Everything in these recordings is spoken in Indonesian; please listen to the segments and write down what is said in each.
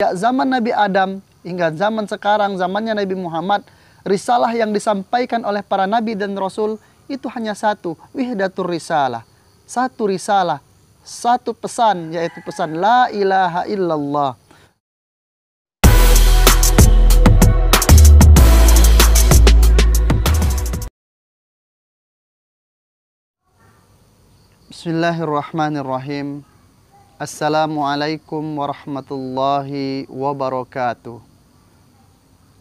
Ya, zaman Nabi Adam hingga zaman sekarang, zamannya Nabi Muhammad, risalah yang disampaikan oleh para nabi dan rasul itu hanya satu, wihdatur risalah. Satu risalah, satu pesan, yaitu pesan la ilaha illallah. Bismillahirrahmanirrahim. Assalamualaikum warahmatullahi wabarakatuh.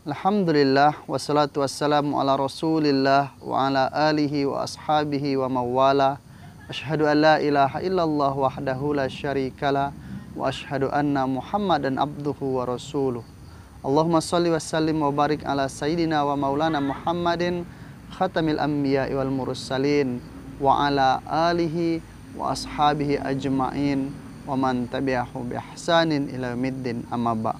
Alhamdulillah, wassalatu wassalamu ala rasulillah wa ala alihi wa ashabihi wa mawala. Ashhadu an la ilaha illallah wahdahu la syarikalah wa ashhadu anna muhammadan abduhu wa rasuluh. Allahumma salli wa sallim wa barik ala sayyidina wa maulana Muhammadin khatamil anbiya wal mursalin wa ala alihi wa ashabihi ajma'in wa man tabi'ahu bi ihsanin ila yaumiddin, amma ba'.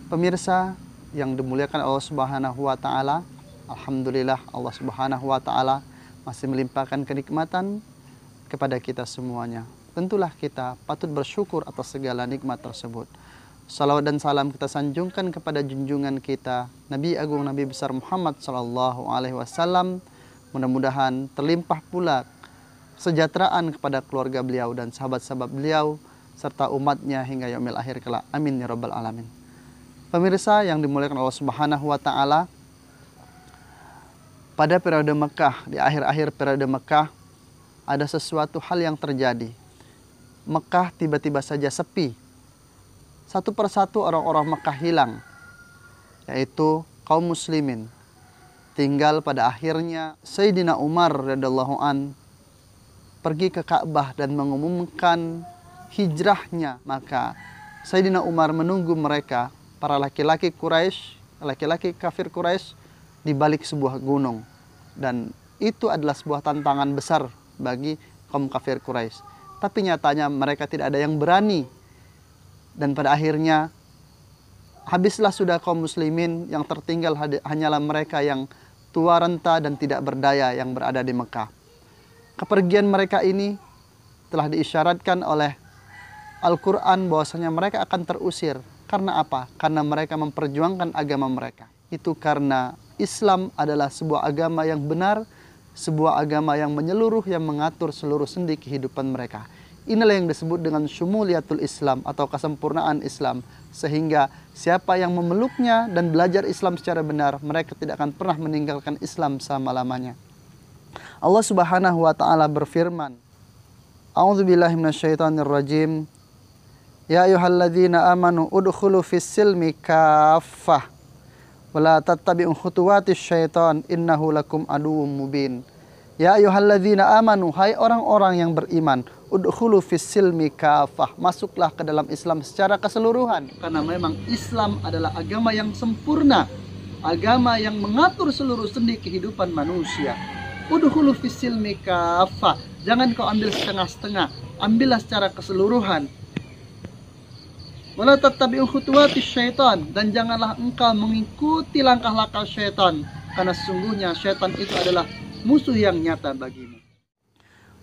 Pemirsa yang dimuliakan Allah Subhanahu wa taala, alhamdulillah Allah Subhanahu wa taala masih melimpahkan kenikmatan kepada kita semuanya. Tentulah kita patut bersyukur atas segala nikmat tersebut. Salawat dan salam kita sanjungkan kepada junjungan kita Nabi Agung Nabi besar Muhammad sallallahu alaihi wasallam. Mudah-mudahan terlimpah pula kesejahteraan kepada keluarga beliau dan sahabat-sahabat beliau serta umatnya hingga yaumil akhir kelak. Amin ya rabbal alamin. Pemirsa yang dimuliakan Allah Subhanahu wa taala, pada periode Mekah, di akhir-akhir periode Mekah, ada sesuatu hal yang terjadi. Mekah tiba-tiba saja sepi. Satu persatu orang-orang Mekah hilang, yaitu kaum muslimin. Tinggal pada akhirnya Sayyidina Umar radhiyallahu an pergi ke Ka'bah dan mengumumkan hijrahnya. Maka Sayyidina Umar menunggu mereka, para laki-laki Quraisy, laki-laki kafir Quraisy, di balik sebuah gunung. Dan itu adalah sebuah tantangan besar bagi kaum kafir Quraisy. Tapi nyatanya mereka tidak ada yang berani. Dan pada akhirnya habislah sudah kaum muslimin, yang tertinggal hanyalah mereka yang tua renta dan tidak berdaya yang berada di Mekah. Kepergian mereka ini telah diisyaratkan oleh Al-Quran bahwasanya mereka akan terusir. Karena apa? Karena mereka memperjuangkan agama mereka. Itu karena Islam adalah sebuah agama yang benar, sebuah agama yang menyeluruh, yang mengatur seluruh sendi kehidupan mereka. Inilah yang disebut dengan syumuliyatul Islam atau kesempurnaan Islam. Sehingga siapa yang memeluknya dan belajar Islam secara benar, mereka tidak akan pernah meninggalkan Islam selama-lamanya. Allah Subhanahu wa taala berfirman, A'udzubillahi minasyaitonirrajim. Ya ayyuhalladzina amanu udkhulu fis-silmi kaffah wa la tattabi'u khutuwatis syaitan innahu lakum aduwwum mubin. Ya ayyuhalladzina amanu, hai orang-orang yang beriman, udkhulu fis-silmi kaffah, masuklah ke dalam Islam secara keseluruhan. Karena memang Islam adalah agama yang sempurna, agama yang mengatur seluruh sendi kehidupan manusia. Udkhulu fis-silmi kaffah, jangan kau ambil setengah-setengah, ambillah secara keseluruhan. Wala tattabi'u khutuwatis syaitan, dan janganlah engkau mengikuti langkah-langkah syaitan, karena sesungguhnya syaitan itu adalah musuh yang nyata bagimu.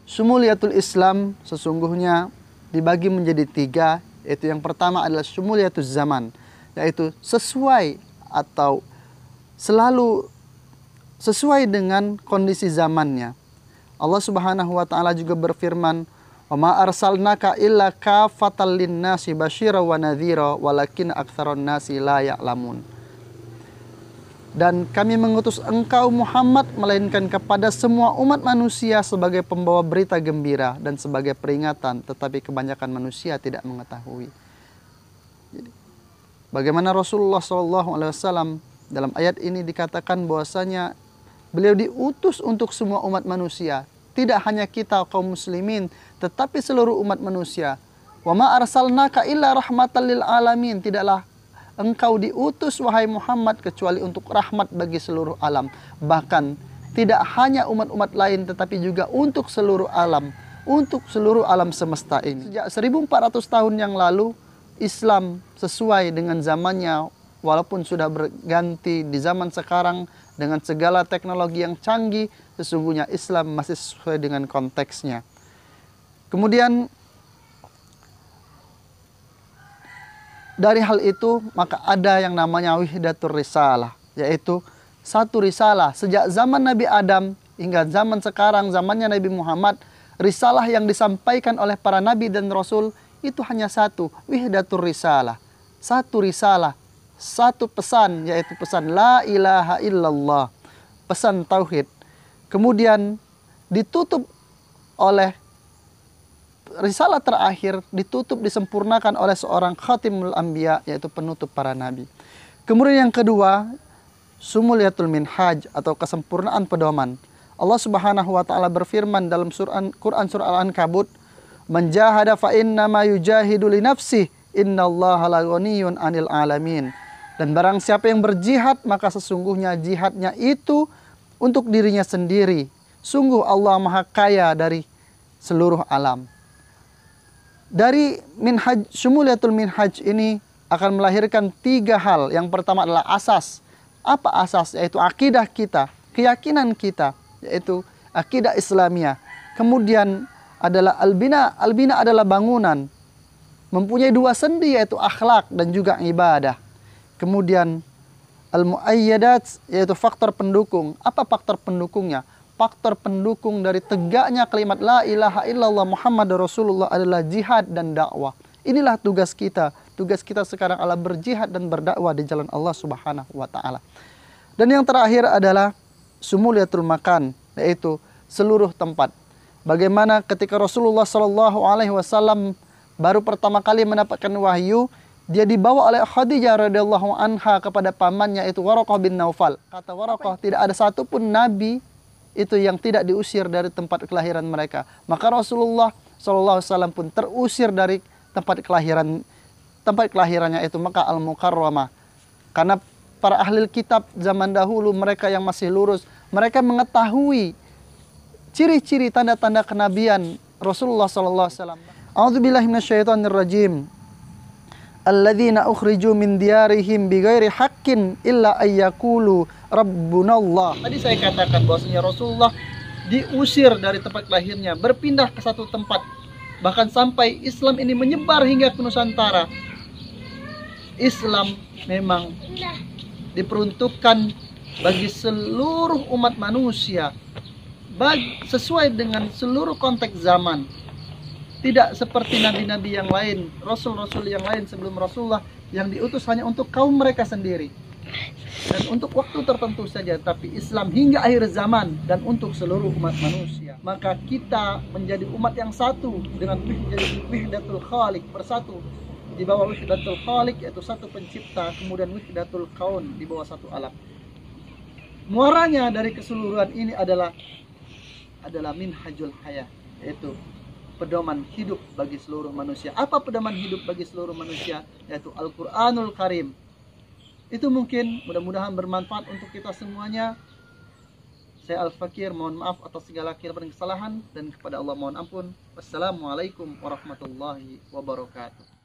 Syumuliyatul Islam sesungguhnya dibagi menjadi tiga, yaitu yang pertama adalah syumuliyatul zaman, yaitu sesuai atau selalu sesuai dengan kondisi zamannya. Allah Subhanahu wa taala juga berfirman, "Wa ma arsalnaka illa kafatal linnasi basyira wa nadhira walakin aktsaron nasi la ya'lamun." Dan kami mengutus engkau Muhammad melainkan kepada semua umat manusia sebagai pembawa berita gembira dan sebagai peringatan, tetapi kebanyakan manusia tidak mengetahui. Jadi, bagaimana Rasulullah SAW dalam ayat ini dikatakan bahwasanya beliau diutus untuk semua umat manusia, tidak hanya kita kaum muslimin, tetapi seluruh umat manusia. Wa ma arsalnaka illa rahmatan lil alamin, tidaklah engkau diutus wahai Muhammad kecuali untuk rahmat bagi seluruh alam. Bahkan tidak hanya umat-umat lain tetapi juga untuk seluruh alam, untuk seluruh alam semesta ini. Sejak 1400 tahun yang lalu Islam sesuai dengan zamannya, walaupun sudah berganti di zaman sekarang dengan segala teknologi yang canggih, sesungguhnya Islam masih sesuai dengan konteksnya. Kemudian dari hal itu maka ada yang namanya wihdatur risalah, yaitu satu risalah sejak zaman Nabi Adam hingga zaman sekarang, zamannya Nabi Muhammad. Risalah yang disampaikan oleh para nabi dan rasul itu hanya satu, wihdatur risalah. Satu risalah, satu pesan, yaitu pesan la ilaha illallah, pesan tauhid. Kemudian ditutup oleh risalah terakhir, ditutup disempurnakan oleh seorang khatimul anbiya, yaitu penutup para nabi. Kemudian yang kedua, sumuliyatul minhaj atau kesempurnaan pedoman. Allah Subhanahu wa taala berfirman dalam Quran surah Al-Ankabut, "Man jahada fa innama yujahidu li nafsihi, innallaha laghaniyyun 'anil 'alamin." Dan barang siapa yang berjihad, maka sesungguhnya jihadnya itu untuk dirinya sendiri. Sungguh Allah Maha Kaya dari seluruh alam. Dari minhaj, syumuliyatul minhaj ini akan melahirkan 3 hal. Yang pertama adalah asas. Apa asas? Yaitu akidah kita, keyakinan kita, yaitu akidah Islamiyah. Kemudian adalah albina. Albina adalah bangunan. Mempunyai 2 sendi, yaitu akhlak dan juga ibadah. Kemudian al-muayyadat, yaitu faktor pendukung. Apa faktor pendukungnya? Faktor pendukung dari tegaknya kalimat la ilaha illallah Muhammadur Rasulullah adalah jihad dan dakwah. Inilah tugas kita. Tugas kita sekarang adalah berjihad dan berdakwah di jalan Allah Subhanahu wa taala. Dan yang terakhir adalah sumuliyatul makan, yaitu seluruh tempat. Bagaimana ketika Rasulullah Shallallahu alaihi wasallam baru pertama kali mendapatkan wahyu, dia dibawa oleh Khadijah radhiyallahu anha kepada pamannya, yaitu Waraqah bin Naufal. Kata Waraqah, tidak ada satupun nabi itu yang tidak diusir dari tempat kelahiran mereka. Maka Rasulullah Shallallahu alaihi wasallam pun terusir dari tempat kelahirannya, itu Makkah Al-Mukarramah. Karena para ahli kitab zaman dahulu, mereka yang masih lurus, mereka mengetahui ciri-ciri tanda-tanda kenabian Rasulullah sallallahu alaihi wasallam. A'udzubillahi minasyaitonirrajim. Alladzina ukhriju min diyarihim bighairi haqqin illa ayyaqulu rabbunallah. Tadi saya katakan bahwasanya Rasulullah diusir dari tempat lahirnya, berpindah ke satu tempat, bahkan sampai Islam ini menyebar hingga ke Nusantara. Islam memang diperuntukkan bagi seluruh umat manusia, sesuai dengan seluruh konteks zaman. Tidak seperti nabi-nabi yang lain, rasul-rasul yang lain sebelum Rasulullah yang diutus hanya untuk kaum mereka sendiri dan untuk waktu tertentu saja. Tapi Islam hingga akhir zaman dan untuk seluruh umat manusia. Maka kita menjadi umat yang satu dengan wihdatul khaliq, bersatu di bawah wihdatul khaliq, yaitu satu pencipta, kemudian wihdatul kaun di bawah satu alam. Muaranya dari keseluruhan ini adalah minhajul hayah, yaitu pedoman hidup bagi seluruh manusia. Apa pedoman hidup bagi seluruh manusia? Yaitu Al-Quranul Karim. Itu mungkin mudah-mudahan bermanfaat untuk kita semuanya. Saya Al-Fakir, mohon maaf atas segala kira-kira kesalahan, dan kepada Allah mohon ampun. Wassalamualaikum warahmatullahi wabarakatuh.